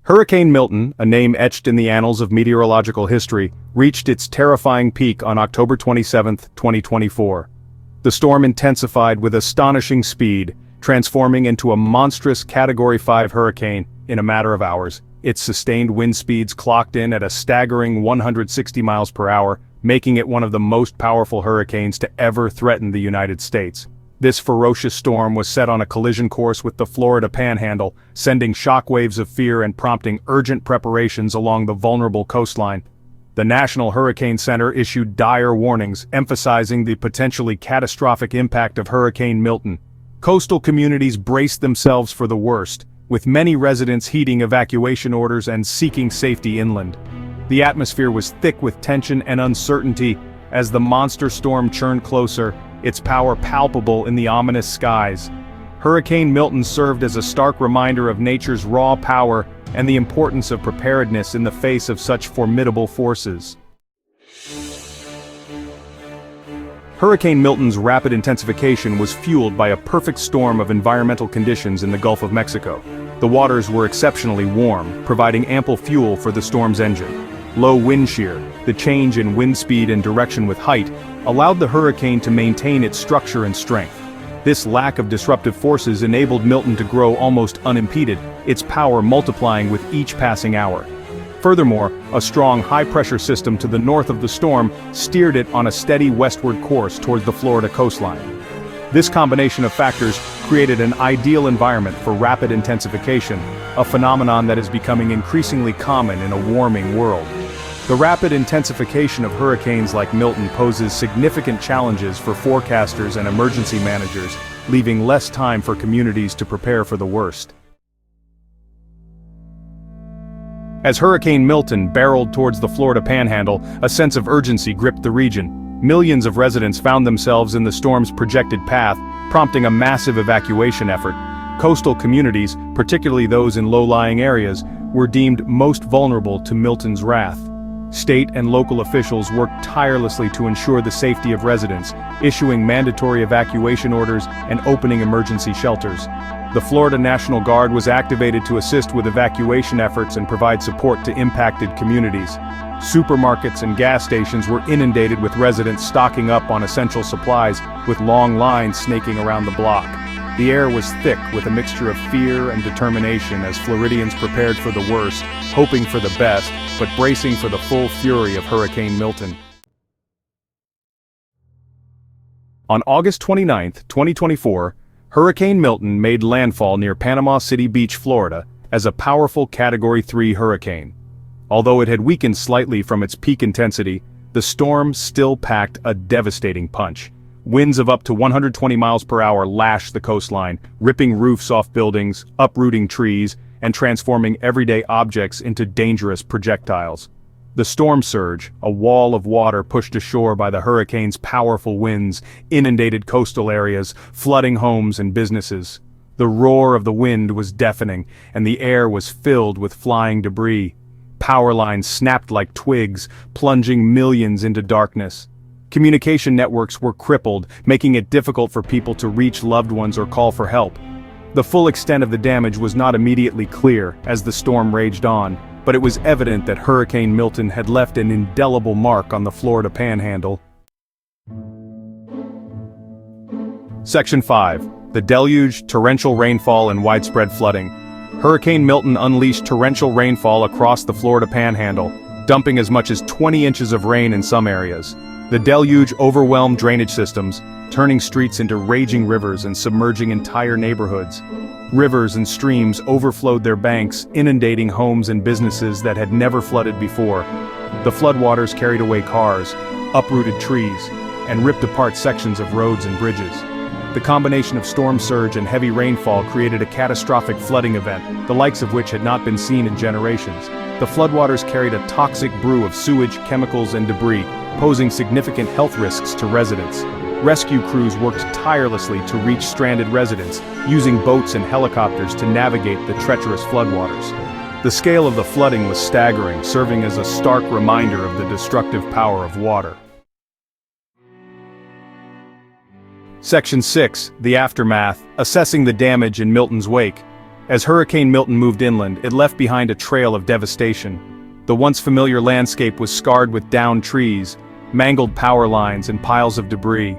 Hurricane Milton, a name etched in the annals of meteorological history, reached its terrifying peak on October 27, 2024. The storm intensified with astonishing speed, transforming into a monstrous Category 5 hurricane in a matter of hours. Its sustained wind speeds clocked in at a staggering 160 miles per hour, making it one of the most powerful hurricanes to ever threaten the United States. This ferocious storm was set on a collision course with the Florida Panhandle, sending shockwaves of fear and prompting urgent preparations along the vulnerable coastline. The National Hurricane Center issued dire warnings, emphasizing the potentially catastrophic impact of Hurricane Milton. Coastal communities braced themselves for the worst, with many residents heeding evacuation orders and seeking safety inland. The atmosphere was thick with tension and uncertainty as the monster storm churned closer, its power palpable in the ominous skies. Hurricane Milton served as a stark reminder of nature's raw power and the importance of preparedness in the face of such formidable forces. Hurricane Milton's rapid intensification was fueled by a perfect storm of environmental conditions in the Gulf of Mexico. The waters were exceptionally warm, providing ample fuel for the storm's engine. Low wind shear, the change in wind speed and direction with height, allowed the hurricane to maintain its structure and strength. This lack of disruptive forces enabled Milton to grow almost unimpeded, its power multiplying with each passing hour. Furthermore, a strong high-pressure system to the north of the storm steered it on a steady westward course towards the Florida coastline. This combination of factors created an ideal environment for rapid intensification, a phenomenon that is becoming increasingly common in a warming world. The rapid intensification of hurricanes like Milton poses significant challenges for forecasters and emergency managers, leaving less time for communities to prepare for the worst. As Hurricane Milton barreled towards the Florida Panhandle, a sense of urgency gripped the region. Millions of residents found themselves in the storm's projected path, prompting a massive evacuation effort. Coastal communities, particularly those in low-lying areas, were deemed most vulnerable to Milton's wrath. State and local officials worked tirelessly to ensure the safety of residents, issuing mandatory evacuation orders and opening emergency shelters. The Florida National Guard was activated to assist with evacuation efforts and provide support to impacted communities. Supermarkets and gas stations were inundated with residents stocking up on essential supplies, with long lines snaking around the block. The air was thick with a mixture of fear and determination as Floridians prepared for the worst, hoping for the best, but bracing for the full fury of Hurricane Milton. On August 29, 2024, Hurricane Milton made landfall near Panama City Beach, Florida, as a powerful Category 3 hurricane. Although it had weakened slightly from its peak intensity, the storm still packed a devastating punch. Winds of up to 120 miles per hour lashed the coastline, ripping roofs off buildings, uprooting trees, and transforming everyday objects into dangerous projectiles. The storm surge, a wall of water pushed ashore by the hurricane's powerful winds, inundated coastal areas, flooding homes and businesses. The roar of the wind was deafening, and the air was filled with flying debris. Power lines snapped like twigs, plunging millions into darkness. Communication networks were crippled, making it difficult for people to reach loved ones or call for help. The full extent of the damage was not immediately clear as the storm raged on, but it was evident that Hurricane Milton had left an indelible mark on the Florida Panhandle. Section 5. The Deluge, Torrential Rainfall and Widespread Flooding. Hurricane Milton unleashed torrential rainfall across the Florida Panhandle, dumping as much as 20 inches of rain in some areas. The deluge overwhelmed drainage systems, turning streets into raging rivers and submerging entire neighborhoods. Rivers and streams overflowed their banks, inundating homes and businesses that had never flooded before. The floodwaters carried away cars, uprooted trees, and ripped apart sections of roads and bridges. The combination of storm surge and heavy rainfall created a catastrophic flooding event, the likes of which had not been seen in generations. The floodwaters carried a toxic brew of sewage, chemicals, and debris, posing significant health risks to residents. Rescue crews worked tirelessly to reach stranded residents, using boats and helicopters to navigate the treacherous floodwaters. The scale of the flooding was staggering, serving as a stark reminder of the destructive power of water. Section 6. The Aftermath, Assessing the Damage in Milton's Wake. As Hurricane Milton moved inland, it left behind a trail of devastation. The once familiar landscape was scarred with downed trees, mangled power lines, and piles of debris.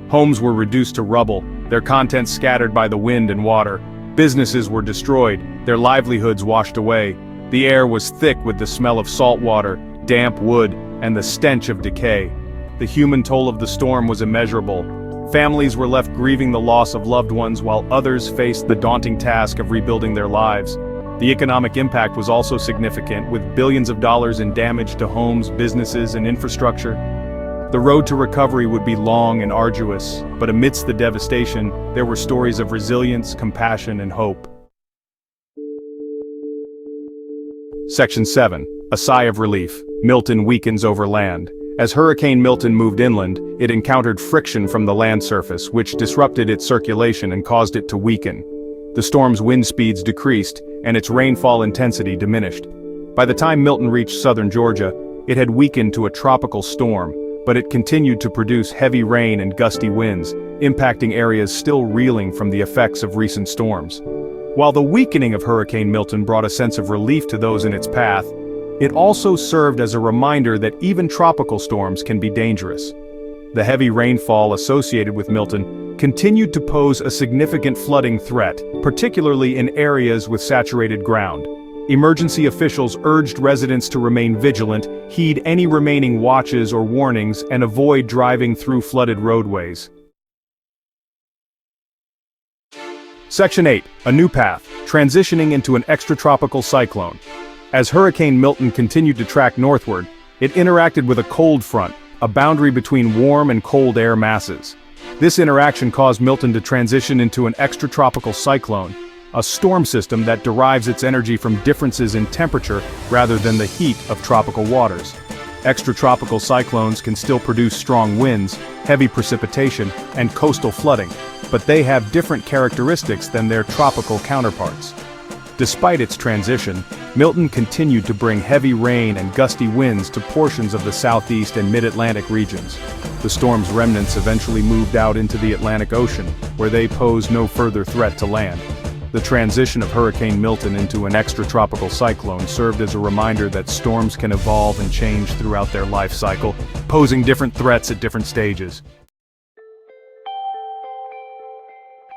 Homes were reduced to rubble, their contents scattered by the wind and water. Businesses were destroyed, their livelihoods washed away. The air was thick with the smell of salt water, damp wood, and the stench of decay. The human toll of the storm was immeasurable. Families were left grieving the loss of loved ones while others faced the daunting task of rebuilding their lives. The economic impact was also significant, with billions of dollars in damage to homes, businesses, and infrastructure. The road to recovery would be long and arduous, but amidst the devastation, there were stories of resilience, compassion, and hope. Section 7. A sigh of relief. Milton weakens over land. As Hurricane Milton moved inland, it encountered friction from the land surface, which disrupted its circulation and caused it to weaken. The storm's wind speeds decreased, and its rainfall intensity diminished. By the time Milton reached southern Georgia, it had weakened to a tropical storm, but it continued to produce heavy rain and gusty winds, impacting areas still reeling from the effects of recent storms. While the weakening of Hurricane Milton brought a sense of relief to those in its path, it also served as a reminder that even tropical storms can be dangerous. The heavy rainfall associated with Milton continued to pose a significant flooding threat, particularly in areas with saturated ground. Emergency officials urged residents to remain vigilant, heed any remaining watches or warnings, and avoid driving through flooded roadways. Section 8. A new path, transitioning into an extratropical cyclone. As Hurricane Milton continued to track northward, it interacted with a cold front, a boundary between warm and cold air masses. This interaction caused Milton to transition into an extratropical cyclone, a storm system that derives its energy from differences in temperature rather than the heat of tropical waters. Extratropical cyclones can still produce strong winds, heavy precipitation, and coastal flooding, but they have different characteristics than their tropical counterparts. Despite its transition, Milton continued to bring heavy rain and gusty winds to portions of the southeast and mid-Atlantic regions. The storm's remnants eventually moved out into the Atlantic Ocean, where they posed no further threat to land. The transition of Hurricane Milton into an extratropical cyclone served as a reminder that storms can evolve and change throughout their life cycle, posing different threats at different stages.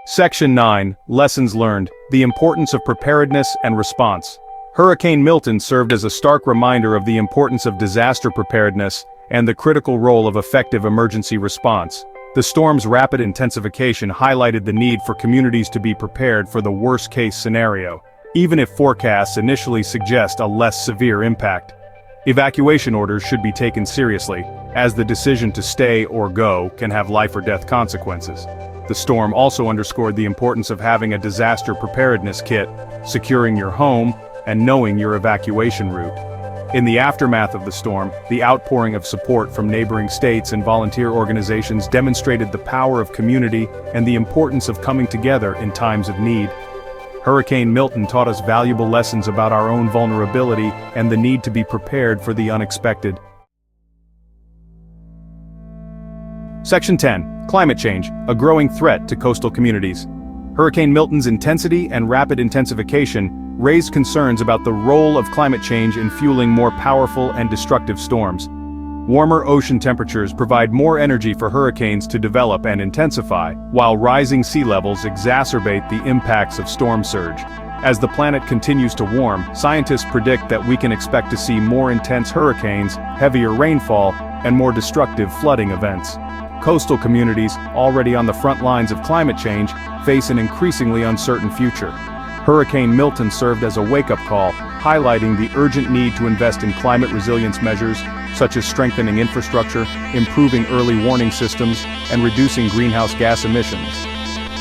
Section 9. Lessons learned. The importance of preparedness and response. Hurricane Milton served as a stark reminder of the importance of disaster preparedness and the critical role of effective emergency response. The storm's rapid intensification highlighted the need for communities to be prepared for the worst-case scenario, even if forecasts initially suggest a less severe impact. Evacuation orders should be taken seriously, as the decision to stay or go can have life-or-death consequences. The storm also underscored the importance of having a disaster preparedness kit, securing your home, and knowing your evacuation route. In the aftermath of the storm, the outpouring of support from neighboring states and volunteer organizations demonstrated the power of community and the importance of coming together in times of need. Hurricane Milton taught us valuable lessons about our own vulnerability and the need to be prepared for the unexpected. Section 10. Climate change, a growing threat to coastal communities. Hurricane Milton's intensity and rapid intensification raised concerns about the role of climate change in fueling more powerful and destructive storms. Warmer ocean temperatures provide more energy for hurricanes to develop and intensify, while rising sea levels exacerbate the impacts of storm surge. As the planet continues to warm, scientists predict that we can expect to see more intense hurricanes, heavier rainfall, and more destructive flooding events. Coastal communities, already on the front lines of climate change, face an increasingly uncertain future. Hurricane Milton served as a wake-up call, highlighting the urgent need to invest in climate resilience measures, such as strengthening infrastructure, improving early warning systems, and reducing greenhouse gas emissions.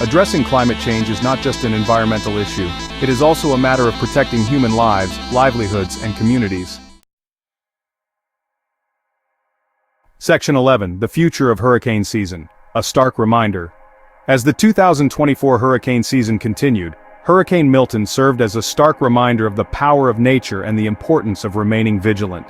Addressing climate change is not just an environmental issue, it is also a matter of protecting human lives, livelihoods, and communities. Section 11. The future of hurricane season. A stark reminder. As the 2024 hurricane season continued, Hurricane Milton served as a stark reminder of the power of nature and the importance of remaining vigilant.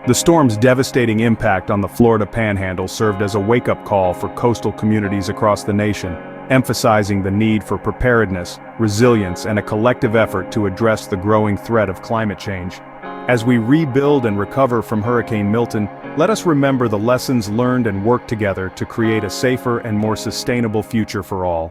The storm's devastating impact on the Florida Panhandle served as a wake-up call for coastal communities across the nation. emphasizing the need for preparedness, resilience, and a collective effort to address the growing threat of climate change. As we rebuild and recover from Hurricane Milton, let us remember the lessons learned and work together to create a safer and more sustainable future for all.